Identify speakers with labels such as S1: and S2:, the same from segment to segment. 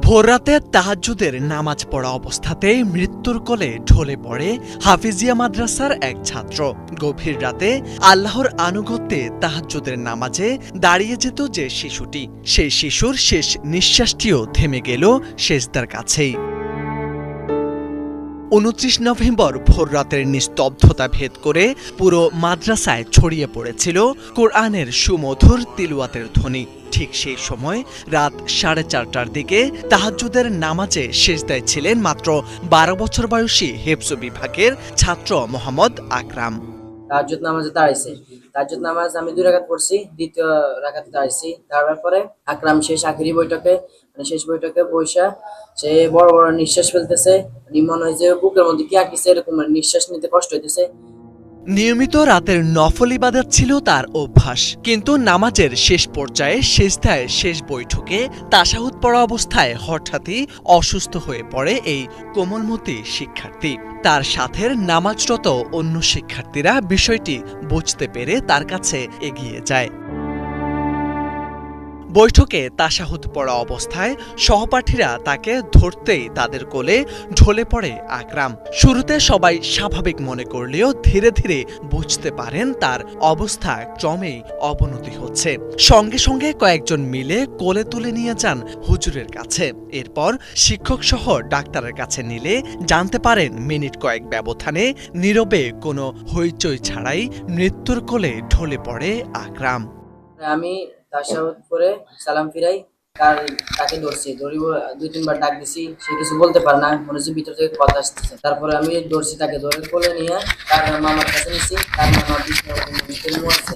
S1: ভোররাতে তাহাজ্জুদের নামাজ পড়া অবস্থাতেই মৃত্যুর কোলে ঢলে পড়ে হাফিজিয়া মাদ্রাসার এক ছাত্র। গভীর রাতে আল্লাহর আনুগত্যে তাহাজ্জুদের নামাজে দাঁড়িয়ে যেত যে শিশুটি, সেই শিশুর শেষ নিঃশ্বাসটিও থেমে গেল সেজদার কাছেই। ২৯ নভেম্বর ভোররাতের নিস্তব্ধতা ভেদ করে পুরো মাদ্রাসায় ছড়িয়ে পড়েছিল কোরআনের সুমধুর তিলাওয়াতের ধ্বনি। ঠিক সেই সময় রাত 4:30টার দিকে তাহাজ্জুদের নামাজে সেজদায় ছিলেন মাত্র 12 বছর বয়সী হেফজ বিভাগের ছাত্র মোহাম্মদ আকরাম।
S2: তাহাজ্জুদ নামাজে দাঁড়াইছে। তাহাজ্জুদ নামাজ আমি 2 রাকাত পড়ছি, দ্বিতীয় রাকাতে দাঁড়াইছি। দাঁড়াবার পরে আকরাম শেষ বৈঠকে বইসা সে বড় বড় নিঃশ্বাস ফেলতেছে। মনে হয় যে বুকের মধ্যে কি আটকেছে, এরকম নিঃশ্বাস নিতে কষ্ট হইতেছে।
S1: নিয়মিত রাতের নফল ইবাদত ছিল তার অভ্যাস, কিন্তু নামাজের শেষ পর্যায়ে সেজদায় শেষ বৈঠকে তাশাহুদ পড়া অবস্থায় হঠাৎই অসুস্থ হয়ে পড়ে এই কোমলমতি শিক্ষার্থী। তার সাথের নামাজরত অন্য শিক্ষার্থীরা বিষয়টি বুঝতে পেরে তার কাছে এগিয়ে যায়। বৈঠকে তাশাহুদ পড়া অবস্থায় সহপাঠীরা তাকে ধরতেই তাদের কোলে ঢলে পড়ে আকরাম। শুরুতে সবাই স্বাভাবিক মনে করলেও ধীরে ধীরে বুঝতে পারেন তার অবস্থা ক্রমেই অবনতি হচ্ছে। সঙ্গে সঙ্গে কয়েকজন মিলে কোলে তুলে নিয়ে যান হুজুরের কাছে। এরপর শিক্ষক সহ ডাক্তারের কাছে নিলে জানতে পারেন মিনিট কয়েক ব্যবধানে নীরবে কোনো হইচই ছাড়াই মৃত্যুর কোলে ঢলে পড়ে আকরাম।
S2: আমি তাশাহুদ পড়ে সালাম ফিরাই, তাকে ধরছি, 2-3 বার ডাক দিছি, সে কিছু বলতে পারে না, মনে হচ্ছে ভিতর থেকে কথা আসতেছে। তারপরে আমি ধরছি, তাকে ধরে কোলে নিয়ে তার মামার কাছে নিছি। তার মামা আছে।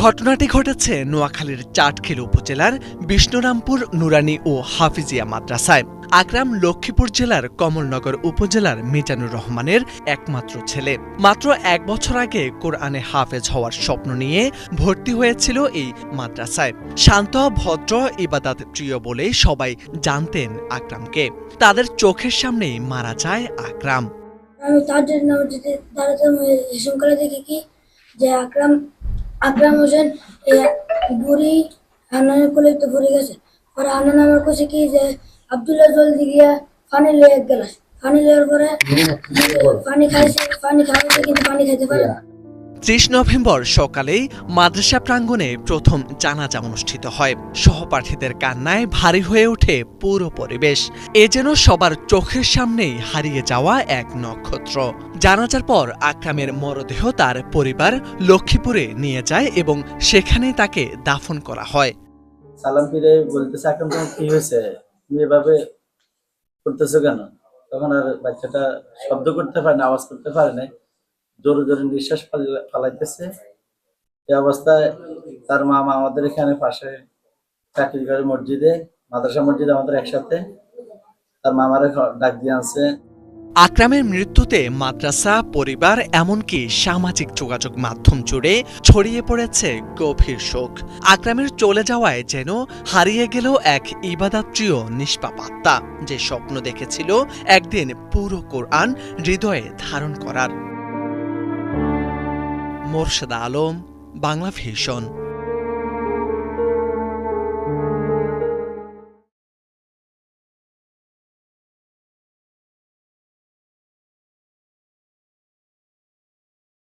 S1: ঘটনাটি ঘটেছে নোয়াখালীর চাটখিল উপজেলার বিষ্ণুরামপুর নুরানি ও হাফিজিয়া মাদ্রাসায়। আকরাম লক্ষ্মীপুর জেলার কমলনগর উপজেলার মিজানুর রহমানের একমাত্র ছেলে। মাত্র 1 বছর আগে কোরআনে হাফেজ হওয়ার স্বপ্ন নিয়ে ভর্তি হয়েছিল এই মাদ্রাসায়। শান্ত ভদ্র ইবাদত প্রিয় বলেই সবাই জানতেন আকরামকে। তাদের চোখের সামনেই মারা যায় আকরাম।
S3: আমি তাহাজ্জুদ নামাজে দাঁড়াতাম, হিসাব করে দেখি কি যে আকরাম হোসেন বুড়ি হান্নানের কোলে তো পড়ে গেছে। পরে হান্নান আমার কাছে কি যে আব্দুল্লাহ জলদি গিয়া পানি লয়ে 1 গ্লাস পানি লওয়ার পরে পানি খাওয়াইছে, কিন্তু পানি খাইতে পারে না।
S1: 30 নভেম্বর সকালেই মাদ্রাসা প্রাঙ্গণে প্রথম জানাজা অনুষ্ঠিত হয়। সহপাঠীদের কান্নায় ভারী হয়ে ওঠে পুরো পরিবেশ। এ যেন সবার চোখের সামনেই হারিয়ে যাওয়া এক নক্ষত্র। জানাজার পর আকরামের মরদেহ তার পরিবার লক্ষ্মীপুরে নিয়ে যায় এবং সেখানেই তাকে দাফন করা হয়।
S4: সালাম ফিরে বলতেছে, আকরাম তোমার কি হয়েছে, তুমি এভাবে করতেছো কেন? তখন আর বাচ্চাটা শব্দ করতে পারে না, আওয়াজ করতে পারে না, জোরে জোরে নিঃশ্বাস ফালাইতেছে। এই অবস্থায় তার মামা আমাদের এখানে পাশে চাকরি করে মাদ্রাসা মসজিদে আমাদের একসাথে, তার মামারে ডাক দিয়ে আনছে।
S1: আকরামের মৃত্যুতে মাদ্রাসা, পরিবার, এমনকি সামাজিক যোগাযোগ মাধ্যম জুড়ে ছড়িয়ে পড়েছে গভীর শোক। আকরামের চলে যাওয়ায় যেন হারিয়ে গেল এক ইবাদতপ্রিয় নিষ্পাপ আত্মা, যে স্বপ্ন দেখেছিল একদিন পুরো কোরআন হৃদয়ে ধারণ করার। মোরশেদা আলম, বাংলা ভিশন।